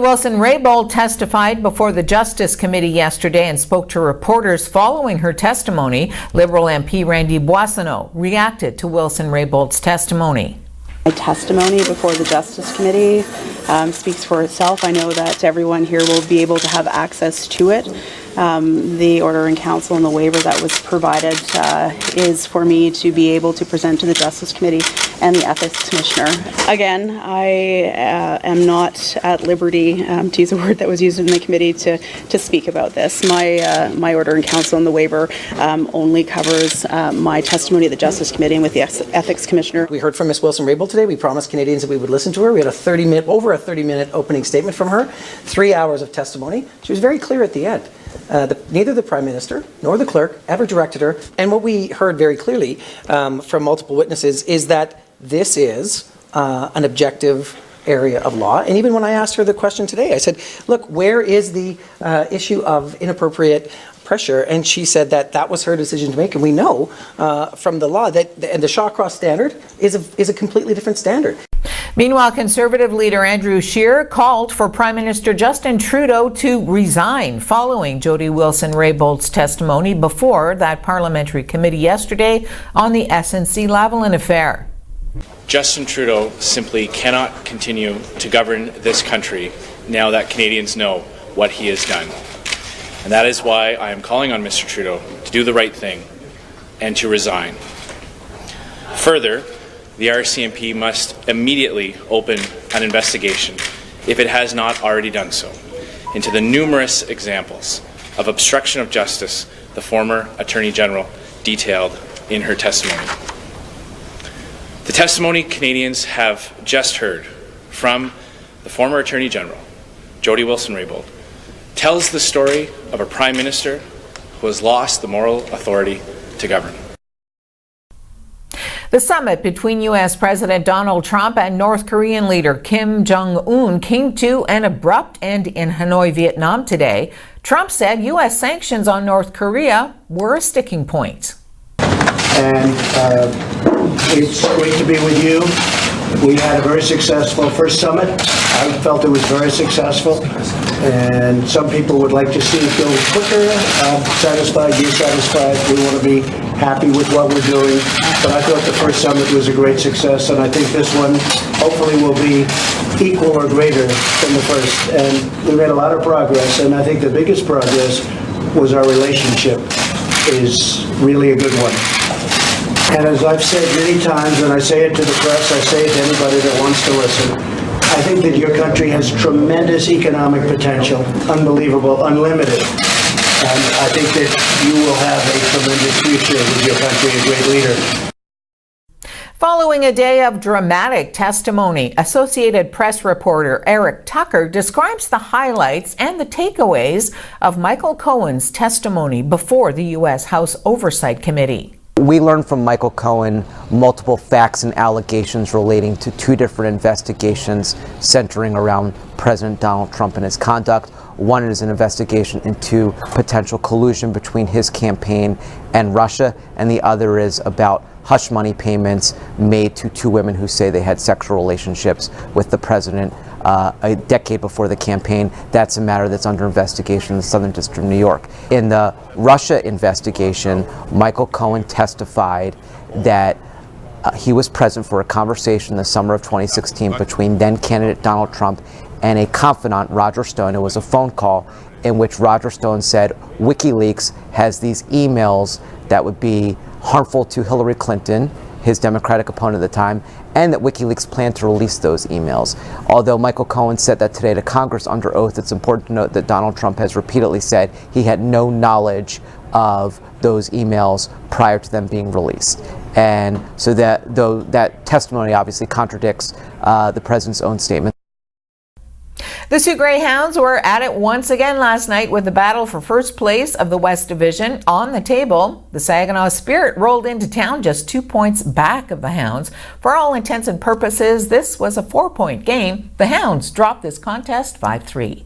Wilson-Raybould testified before the Justice Committee yesterday and spoke to reporters following her testimony. Liberal MP Randy Boissonnault reacted to Wilson-Raybould's testimony. My testimony before the Justice Committee speaks for itself. I know that everyone here will be able to have access to it. The order in council and the waiver that was provided is for me to be able to present to the Justice Committee and the Ethics Commissioner. Again, I am not at liberty, to use a word that was used in the committee, to speak about this. My order in council and the waiver only covers my testimony at the Justice Committee and with the Ethics Commissioner. We heard from Ms. Wilson-Raybould today. We promised Canadians that we would listen to her. We had over a 30-minute opening statement from her, 3 hours of testimony. She was very clear at the end. Neither the Prime Minister nor the clerk ever directed her. And what we heard very clearly from multiple witnesses is that this is an objective area of law. And even when I asked her the question today, I said, look, where is the issue of inappropriate pressure? And she said that that was her decision to make. And we know from the law that the Shawcross standard is a completely different standard. Meanwhile, Conservative leader Andrew Scheer called for Prime Minister Justin Trudeau to resign following Jody Wilson-Raybould's testimony before that parliamentary committee yesterday on the SNC-Lavalin affair. Justin Trudeau simply cannot continue to govern this country now that Canadians know what he has done. And that is why I am calling on Mr. Trudeau to do the right thing and to resign. Further, the RCMP must immediately open an investigation, if it has not already done so, into the numerous examples of obstruction of justice the former Attorney General detailed in her testimony. The testimony Canadians have just heard from the former Attorney General, Jody Wilson-Raybould, tells the story of a Prime Minister who has lost the moral authority to govern. The summit between U.S. President Donald Trump and North Korean leader Kim Jong-un came to an abrupt end in Hanoi, Vietnam today. Trump said U.S. sanctions on North Korea were a sticking point. And it's great to be with you. We had a very successful first summit. I felt it was very successful. And some people would like to see it go quicker. I'm satisfied, you're satisfied. We want to be happy with what we're doing. But I thought the first summit was a great success, and I think this one hopefully will be equal or greater than the first. And we made a lot of progress, and I think the biggest progress was our relationship is really a good one. And as I've said many times, and I say it to the press, I say it to anybody that wants to listen, I think that your country has tremendous economic potential, unbelievable, unlimited. And I think that you will have a tremendous future with your country, a great leader. Following a day of dramatic testimony, Associated Press reporter Eric Tucker describes the highlights and the takeaways of Michael Cohen's testimony before the U.S. House Oversight Committee. We learned from Michael Cohen multiple facts and allegations relating to two different investigations centering around President Donald Trump and his conduct. One is an investigation into potential collusion between his campaign and Russia, and the other is about hush money payments made to two women who say they had sexual relationships with the president a decade before the campaign. That's a matter that's under investigation in the Southern District of New York. In the Russia investigation, Michael Cohen testified that he was present for a conversation in the summer of 2016 between then candidate Donald Trump and a confidant, Roger Stone. It was a phone call in which Roger Stone said WikiLeaks has these emails that would be harmful to Hillary Clinton, his Democratic opponent at the time, and that WikiLeaks planned to release those emails. Although Michael Cohen said that today to Congress under oath, it's important to note that Donald Trump has repeatedly said he had no knowledge of those emails prior to them being released. And so that testimony obviously contradicts the president's own statement. The Soo Greyhounds were at it once again last night with the battle for first place of the West Division on the table. The Saginaw Spirit rolled into town just 2 points back of the Hounds. For all intents and purposes, this was a 4-point game. The Hounds dropped this contest 5-3.